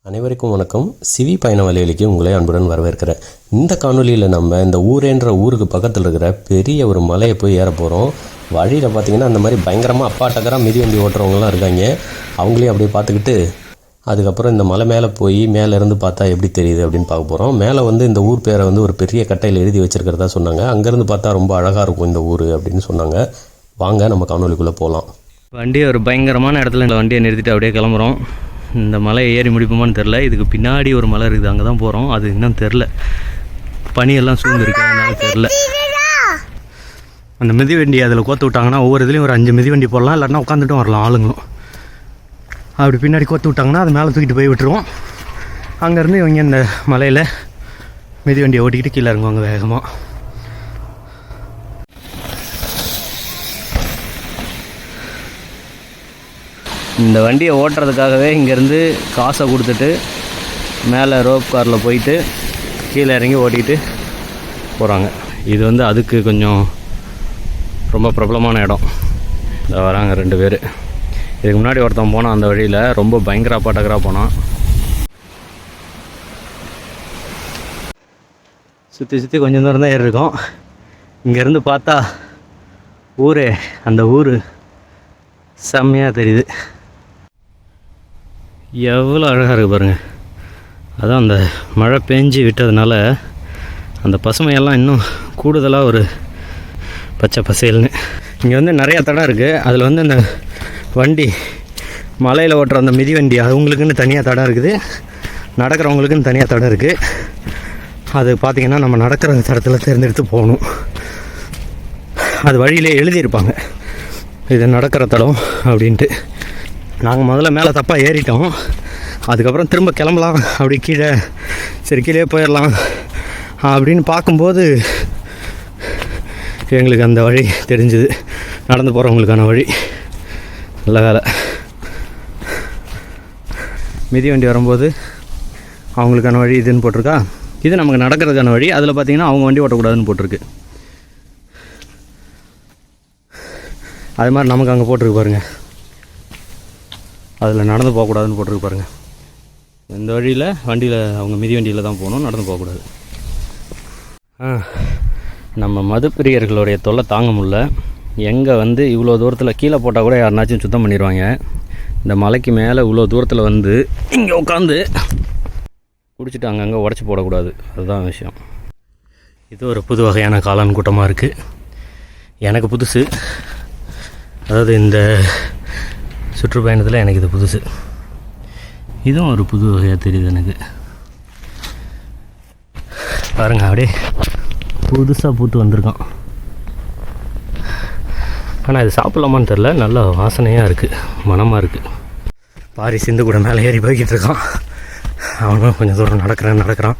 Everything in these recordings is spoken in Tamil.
அனைவருக்கும் வணக்கம். சிவி பயண வலைவலிக்கு உங்களை அன்புடன் வரவேற்கிறேன். இந்த காணொலியில் நம்ம இந்த ஊரேன்ற ஊருக்கு பக்கத்தில் இருக்கிற பெரிய ஒரு மலையை போய் ஏற போகிறோம். வழியில் பார்த்திங்கன்னா அந்த மாதிரி பயங்கரமாக அப்பாட்டக்கராக மிதிவண்டி ஓட்டுறவங்களாம் இருக்காங்க. அவங்களையும் அப்படியே பார்த்துக்கிட்டு அதுக்கப்புறம் இந்த மலை மேலே போய் மேலேருந்து பார்த்தா எப்படி தெரியுது அப்படின்னு பார்க்க போகிறோம். மேலே வந்து இந்த ஊர் பேரை வந்து ஒரு பெரிய கட்டையில் எழுதி வச்சுருக்கிறதா சொன்னாங்க. அங்கேருந்து பார்த்தா ரொம்ப அழகாக இருக்கும் இந்த ஊர் அப்படின்னு சொன்னாங்க. வாங்க நம்ம காணொலிக்குள்ளே போகலாம். வண்டியை ஒரு பயங்கரமான இடத்துல இந்த வண்டியை நிறுத்திட்டு அப்படியே கிளம்புறோம். இந்த மலையை ஏறி முடிப்போமான்னு தெரில. இதுக்கு பின்னாடி ஒரு மலை இருக்குது, அங்கே தான் போகிறோம். அது இன்னும் தெரில, பனியெல்லாம் சூழ்ந்துருக்கு, அதனால தெரில. அந்த மிதிவண்டி அதில் கோத்து விட்டாங்கன்னா ஒவ்வொரு இதுலேயும் ஒரு 5 மிதிவண்டி போடலாம், இல்லைன்னா உட்காந்துட்டும் வரலாம் ஆளுங்களும். அப்படி பின்னாடி கோத்து விட்டாங்கன்னா அது மேலே தூக்கிட்டு போய் விட்டுருவோம். அங்கேருந்து இவங்க இந்த மலையில் மிதிவண்டியை ஓட்டிக்கிட்டு கீழே இறங்குவாங்க வேகமாக. இந்த வண்டியை ஓட்டுறதுக்காகவே இங்கேருந்து காசை கொடுத்துட்டு மேலே ரோப் காரில் போயிட்டு கீழே இறங்கி ஓட்டிகிட்டு போகிறாங்க. இது வந்து அதுக்கு கொஞ்சம் ரொம்ப பிரபலமான இடம். இந்த வராங்க 2 பேர். இதுக்கு முன்னாடி ஒருத்தன் போனான் அந்த வழியில், ரொம்ப பயங்கர அப்பாட்டக்கராக போனான். சுற்றி சுற்றி கொஞ்சம் தூரம் தான் ஏறி இருக்கோம். இங்கேருந்து பார்த்தா ஊரே, அந்த ஊர் செம்மையாக தெரியுது. எவ்வளோ அழகாக இருக்குது பாருங்கள். அதான் அந்த மழை பெஞ்சு விட்டதுனால அந்த பசுமையெல்லாம் இன்னும் கூடுதலாக ஒரு பச்சை பசேல்னு. இங்கே வந்து நிறையா தடம் இருக்குது. அதில் வந்து அந்த வண்டி மலையில் ஓட்டுற அந்த மிதிவண்டி அவங்களுக்குன்னு தனியாக தடம் இருக்குது, நடக்கிறவங்களுக்குன்னு தனியாக தடம் இருக்குது. அது பார்த்திங்கன்னா நம்ம நடக்கிற தடத்தில் தேர்ந்தெடுத்து போகணும். அது வழியிலே எழுதியிருப்பாங்க, இது நடக்கிற தடம் அப்படின்ட்டு. நாங்கள் முதல்ல மேலே தப்பாக ஏறிட்டோம். அதுக்கப்புறம் திரும்ப கிளம்பலாம் அப்படி கீழே, சரி கீழே போயிடலாம் அப்படின்னு பார்க்கும்போது எங்களுக்கு அந்த வழி தெரிஞ்சுது, நடந்து போகிறவங்களுக்கான வழி. நல்ல வேலை. மிதிவண்டி வரும்போது அவங்களுக்கான வழி இதுன்னு போட்டிருக்கா. இது நமக்கு நடக்கிறதுக்கான வழி. அதில் பார்த்திங்கன்னா அவங்க வண்டி ஓட்டக்கூடாதுன்னு போட்டிருக்கு. அது மாதிரி நமக்கு அங்கே போட்டிருக்கு பாருங்கள், அதில் நடந்து போகக்கூடாதுன்னு போட்டிருக்கு பாருங்கள். இந்த வழியில் வண்டியில் அவங்க மிதிவண்டியில் தான் போகணும், நடந்து போகக்கூடாது. நம்ம மதுப்பிரியர்களுடைய தொல்லை தாங்க முடியல. எங்கே வந்து இவ்வளோ தூரத்தில் கீழே போட்டால் கூட யாருனாச்சும் சுத்தம் பண்ணிடுவாங்க. இந்த மலைக்கு மேலே இவ்வளோ தூரத்தில் வந்து இங்கே உட்காந்து குடிச்சிட்டு அங்கங்கே உடச்சி போடக்கூடாது, அதுதான் விஷயம். இது ஒரு புது வகையான காளான் கூட்டமாக இருக்குது. எனக்கு புதுசு, அதாவது இந்த சுற்றுப்பயணத்தில் எனக்கு இது புதுசு. இதுவும் ஒரு புது வகையாக தெரியுது எனக்கு. பாருங்கள், அப்படியே புதுசாக பூத்து வந்திருக்கான். ஆனால் இது சாப்பிட்லாமான்னு தெரில, நல்ல வாசனையாக இருக்குது, மனமாக இருக்குது. பாரி சிந்து கூட மேலே ஏறி போய்கிட்டு இருக்கான். அவனும் கொஞ்சம் தூரம் நடக்கிறான்.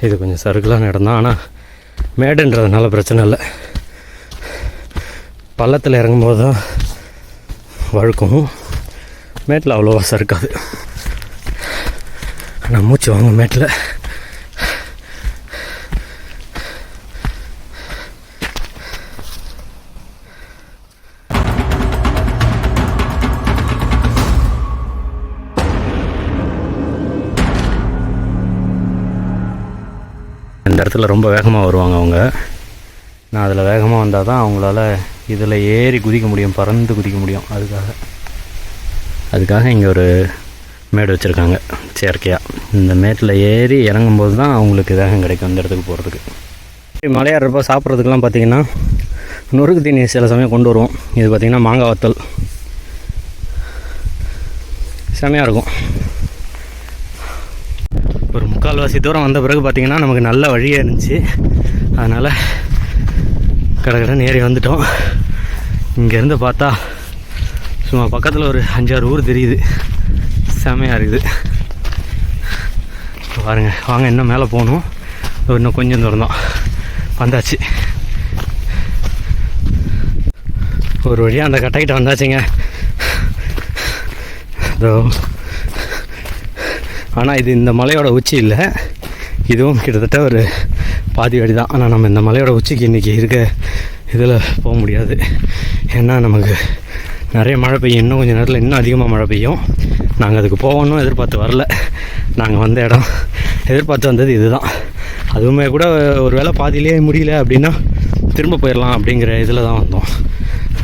இது கொஞ்சம் சறுக்கலான இடம் தான், ஆனால் மேடுன்றதுனால பிரச்சனை இல்லை. பள்ளத்தில் இறங்கும்போது தான் வழுக்கும், மேட்டில் அவ்வளோவா சறுக்காது. ஆனால் மூச்சு வாங்க மேட்டில். இந்த இடத்துல ரொம்ப வேகமாக வருவாங்க அவங்க. நான் அதில் வேகமாக வந்தால் தான் அவங்களால இதில் ஏறி குதிக்க முடியும், பறந்து குதிக்க முடியும். அதுக்காக இங்கே ஒரு மேடு வச்சுருக்காங்க செயற்கையாக. இந்த மேட்டில் ஏறி இறங்கும்போது தான் அவங்களுக்கு வேகம் கிடைக்கும் இந்த இடத்துக்கு போகிறதுக்கு. மலையாடுறப்போ சாப்பிட்றதுக்கெலாம் பார்த்திங்கன்னா நொறுக்கு தீனி சில சமயம் கொண்டு வருவோம். இது பார்த்திங்கன்னா மாங்காய் வத்தல் செமையாக இருக்கும். ஒரு 3/4 தூரம் வந்த பிறகு பார்த்திங்கன்னா நமக்கு நல்ல வழியாக இருந்துச்சு. அதனால் கடகடன்னு ஏறி வந்துட்டோம். இங்கேருந்து பார்த்தா சும்மா பக்கத்தில் ஒரு 5-6 ஊர் தெரியுது, செமையாக இருக்குது. பாருங்கள், வாங்க இன்னும் மேலே போகணும். இன்னும் கொஞ்சம் தூரம் தான் வந்தாச்சு. ஒரு வழியாக அந்த கட்டைக்கிட்ட வந்தாச்சுங்க. அதோ, ஆனால் இது இந்த மலையோட உச்சி இல்லை, இதுவும் கிட்டத்தட்ட ஒரு பாதி வழி தான். ஆனால் நம்ம இந்த மலையோட உச்சிக்கு இன்றைக்கி இருக்க இதில் போக முடியாது. ஏன்னா நமக்கு நிறைய மழை பெய்யும், இன்னும் கொஞ்சம் நேரத்தில் இன்னும் அதிகமாக மழை பெய்யும். நாங்கள் அதுக்கு போகணும் எதிர்பார்த்து வரல. நாங்கள் வந்த இடம் எதிர்பார்த்து வந்தது இதுதான். அதுவுமே கூட ஒரு வேளை பாதியிலே முடியல அப்படின்னா திரும்ப போயிடலாம் அப்படிங்கிற இதில் தான் வந்தோம்.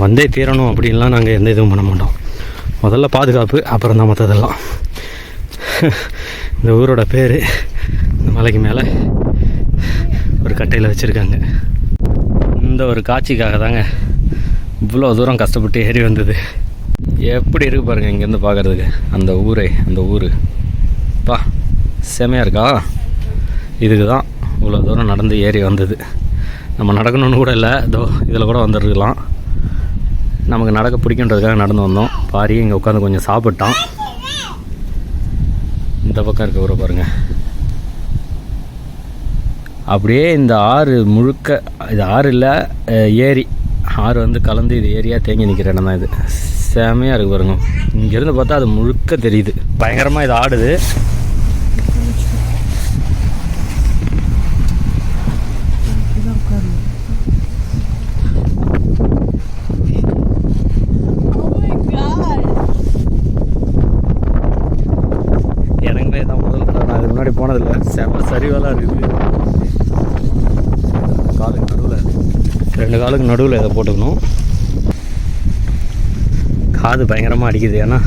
வந்தே தீரணும் அப்படின்லாம் நாங்கள் எந்த இதுவும் பண்ண மாட்டோம். முதல்ல பாதுகாப்பு, அப்புறம் தான் மற்றதெல்லாம். இந்த ஊரோட பேர் இந்த மலைக்கு மேலே ஒரு கட்டையில் வச்சுருக்காங்க. இந்த ஒரு காட்சிக்காக தாங்க இவ்வளோ தூரம் கஷ்டப்பட்டு ஏறி வந்தது. எப்படி இருக்குது பாருங்கள் இங்கேருந்து பார்க்குறதுக்கு அந்த ஊர் பா செமையாக இருக்கா. இதுக்கு தான் இவ்வளோ தூரம் நடந்து ஏறி வந்தது. நம்ம நடக்கணும்னு கூட இல்லை, இதோ இதில் கூட வந்துருக்கலாம். நமக்கு நடக்க பிடிக்குன்றதுக்காக நடந்து வந்தோம். பாரி இங்கே உட்காந்து கொஞ்சம் சாப்பிட்டான். இந்த பக்கம் இருக்க ஊரை பாருங்கள். அப்படியே இந்த ஆறு முழுக்க, இது ஆறு இல்லை ஏரி, ஆறு வந்து கலந்து இது ஏரியாக தேங்கி நிற்கிற இடம் தான் இது. செமையாக இருக்குது பாருங்க. இங்கேருந்து பார்த்தா அது முழுக்க தெரியுது. பயங்கரமாக இது ஆடுது. எனக்குமே தான் முதல் தடவை, நான் அதுக்கு முன்னாடி போனதில்லை. செம சரிவெல்லாம் இருக்குது. காலுக்கு நடுவில், 2 காலுக்கு நடுவில் இதை போட்டுக்கணும். காது பயங்கரமாக அடிக்குது. ஏன்னா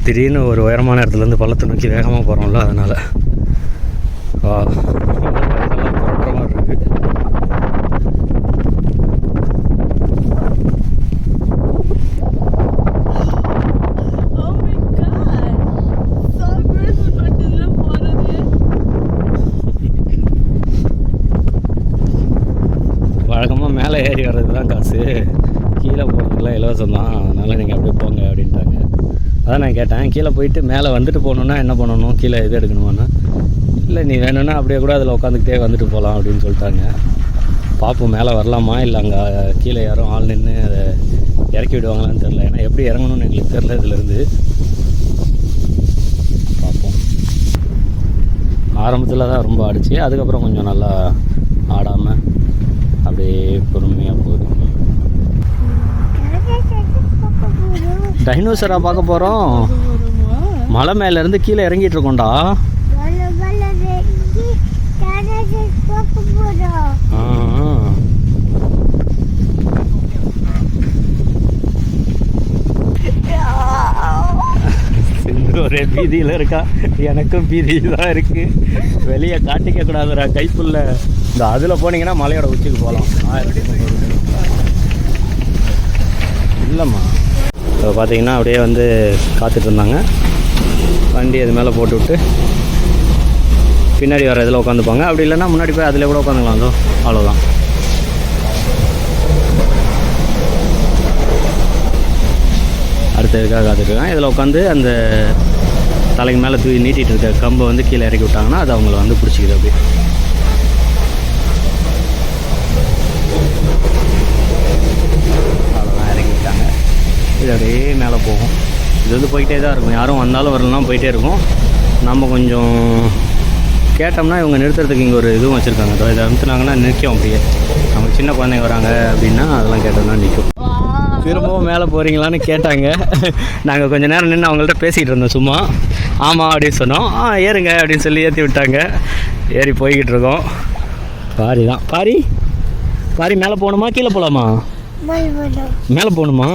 திடீர்னு ஒரு உயரமான இடத்துலேருந்து பள்ளத்தை நோக்கி வேகமாக போகிறோம்ல, அதனால் புரட்டுற மாதிரி இருக்குது. வழக்கமாக மேலே ஏறி வர்றது தான் காசு, கீழே போகிறதுக்குலாம் இலவசம் தான். அதனால் நீங்கள் அப்படியே போங்க அப்படின்ட்டாங்க. அதான் நான் கேட்டேன், கீழே போயிட்டு மேலே வந்துட்டு போகணுன்னா என்ன பண்ணணும், கீழே எது எடுக்கணுமாண்ணா. இல்லை நீ வேணும்னா அப்படியே கூட அதில் உட்காந்துக்கிட்டே வந்துட்டு போகலாம் அப்படின்னு சொல்லிட்டாங்க. பார்ப்போம் மேலே வரலாமா, இல்லை அங்கே கீழே யாரும் ஆள் நின்று அதை இறக்கி விடுவாங்களான்னு தெரில. ஏன்னா எப்படி இறங்கணும்னு எங்களுக்கு தெரில இதுலேருந்து. பார்ப்போம். ஆரம்பத்தில் தான் ரொம்ப ஆடிச்சு, அதுக்கப்புறம் கொஞ்சம் நல்லா ஆடாமல் அப்படியே பொறுமையாக போகுது. டைனோசரா பார்க்க போகிறோம். மலை மேலேருந்து கீழே இறங்கிட்டு இருக்கோண்டா. ஒரே பீதியில் இருக்கா. எனக்கும் பீதியில் தான் இருக்குது. வெளியே காட்டிக்க கூடாதுடா கைப்புள்ள. இந்த அதில் போனீங்கன்னா மலையோட உச்சிக்கு போகலாம். இல்லைம்மா இப்போ பார்த்தீங்கன்னா அப்படியே வந்து காத்துட்டு இருந்தாங்க. வண்டி அது மேலே போட்டு விட்டு பின்னாடி வர இதில் உட்காந்துப்பாங்க. அப்படி இல்லைன்னா முன்னாடி போய் அதில் கூட உட்காந்துக்கலாம். அதோ அவ்வளோதான். அடுத்த இதுக்காக காத்துட்ருக்காங்க. இதில் உட்காந்து அந்த தலைக்கு மேலே தூக்கி நீட்டிகிட்டு இருக்க கம்பை வந்து கீழே இறக்கி விட்டாங்கன்னா அது அவங்கள வந்து பிடிச்சிக்குது. அப்படியே அவ்வளோதான், இறக்கி விட்டாங்க. இது அப்படியே மேலே போகும். இது வந்து போயிட்டே தான் இருக்கும். யாரும் வந்தாலும் வரலாம், போயிட்டே இருக்கும். நம்ம கொஞ்சம் கேட்டோம்னா இவங்க நிறுத்துறதுக்கு இங்கே ஒரு இதுவும் வச்சுருக்காங்க. இதை அனுப்புனாங்கன்னா நிற்கும். அப்படியே அவங்க சின்ன குழந்தைங்க வராங்க அப்படின்னா அதெல்லாம் கேட்டோம்னா நிற்கும். திரும்பவும் மேலே போகிறீங்களான்னு கேட்டாங்க. நாங்கள் கொஞ்சம் நேரம் நின்று அவங்கள்ட்ட பேசிக்கிட்டு இருந்தோம் சும்மா. ஆமாம் அப்படின்னு சொன்னோம். ஏறுங்க அப்படின்னு சொல்லி ஏற்றி விட்டாங்க. ஏறி போய்கிட்டு இருக்கோம். பாரி தான். பாரி மேலே போகணுமா கீழே போகலாமா? மேலே போகணுமா?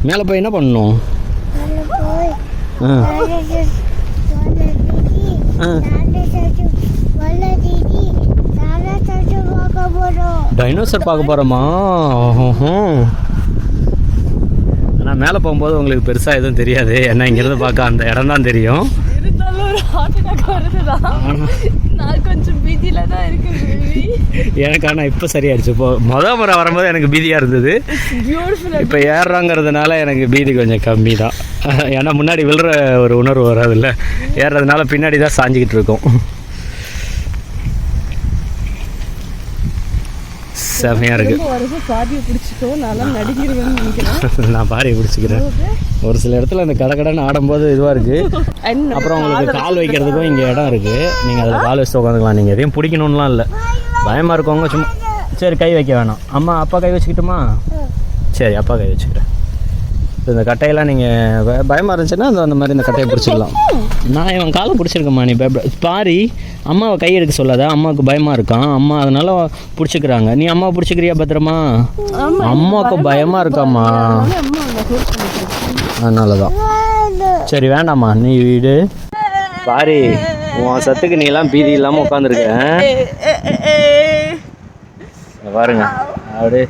மேலே போய் என்ன பண்ணணும்? டைனோசர் பார்க்க போகிறோமா? ஆனால் மேலே போகும்போது உங்களுக்கு பெருசாக எதுவும் தெரியாது. ஏன்னா இங்கேருந்து பார்க்க அந்த இடம் தான் தெரியும். எனக்கு ஆனால் இப்போ சரியாயிடுச்சு. இப்போ முறை வரும்போது எனக்கு பீதியாக இருந்தது. இப்போ ஏறுறாங்கிறதுனால எனக்கு பீதி கொஞ்சம் கம்மி தான். ஏன்னா முன்னாடி விழுற ஒரு உணர்வு வராதுல்ல. ஏறுறதுனால பின்னாடி தான் சாஞ்சிக்கிட்டு இருக்கோம். செமையாக இருக்குது. நான் பாரியை பிடிச்சிக்கிறேன். ஒரு சில இடத்துல இந்த கடைன்னு ஆடும்போது இதுவாக இருக்குது. அப்புறம் உங்களுக்கு கால் வைக்கிறதுக்கும் இங்கே இடம் இருக்குது. நீங்கள் அதில் கால் வச்சு உட்காந்துக்கலாம். நீங்கள் எதையும் பிடிக்கணும்லாம் இல்லை. பயமாக இருக்கவங்க சும்மா சரி கை வைக்க வேணாம். அம்மா அப்பா கை வச்சுக்கிட்டுமா? சரி அப்பா கை வச்சுக்கிறேன். இந்த கட்டையெல்லாம் நீங்கள் பயமாக இருந்துச்சுன்னா அந்த மாதிரி இந்த கட்டையை பிடிச்சிக்கலாம். நான் இவன் காலை பிடிச்சிருக்கேம்மா, நீ பாரி. அம்மாவை கை எடுக்க சொல்லாத, அம்மாவுக்கு பயமாக இருக்கான். அம்மா அதனால பிடிச்சிக்கிறாங்க. நீ அம்மாவை பிடிச்சிக்கிறியா பத்திரமா? அம்மாவுக்கு பயமாக இருக்காம்மா, அதனால தான். சரி வேண்டாம்மா, நீ வீடு பாரி. உன் சத்துக்கு நீ எல்லாம் பீதி இல்லாமல் உட்காந்துருக்க பாருங்க. அப்படியே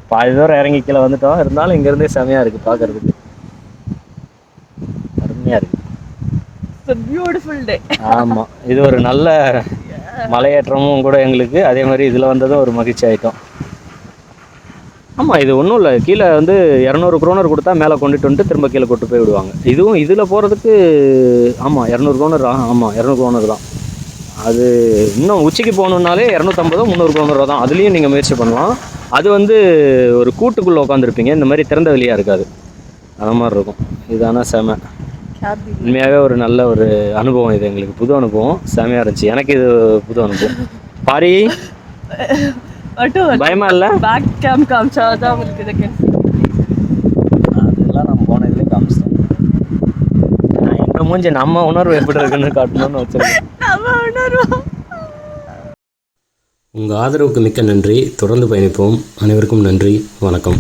பாதி தூரம் இறங்கி கீழே வந்துட்டோம். இருந்தாலும் இங்கேருந்தே செமையாக இருக்குது பார்க்குறதுக்கு, அருமையாக இருக்குது. ஆமாம், இது ஒரு நல்ல மலையேற்றமும் கூட எங்களுக்கு. அதே மாதிரி இதில் வந்ததும் ஒரு மகிழ்ச்சி ஆகிட்டோம். ஆமாம், இது ஒன்றும் இல்லை. கீழே வந்து 200 kroner கொடுத்தா மேலே கொண்டுட்டு வந்துட்டு திரும்ப கீழே கொண்டு போய் விடுவாங்க. இதுவும் இதில் போகிறதுக்கு ஆமாம் 200 kroner. ஆமாம் 200 kroner தான். அது இன்னும் உச்சிக்கு போகணுன்னாலே 250 300 kroner தான். அதுலேயும் நீங்கள் முயற்சி பண்ணலாம். அது வந்து ஒரு கூட்டுக்குள்ளே உட்காந்துருப்பீங்க, இந்த மாதிரி திறந்த வெளியாக இருக்காது, அந்த மாதிரி இருக்கும். இது ஆனால் செம, உண்மையாகவே ஒரு நல்ல ஒரு அனுபவம். இது எங்களுக்கு புது அனுபவம், செமையாக இருந்துச்சு. எனக்கு இது புது அனுபவம். பாரி பயமா இல்லை? பேக் கேம் காமிச்சாதான் உங்களுக்கு இதை அதெல்லாம் நம்ம போன இதுலேயும் காமிச்சிட்டோம். எங்கள் மூஞ்சி நம்ம உணர்வு எப்படி இருக்குன்னு காட்டணும்னு வச்சுருக்கேன். உங்கள் ஆதரவுக்கு மிக்க நன்றி. தொடர்ந்து பயணிப்போம். அனைவருக்கும் நன்றி, வணக்கம்.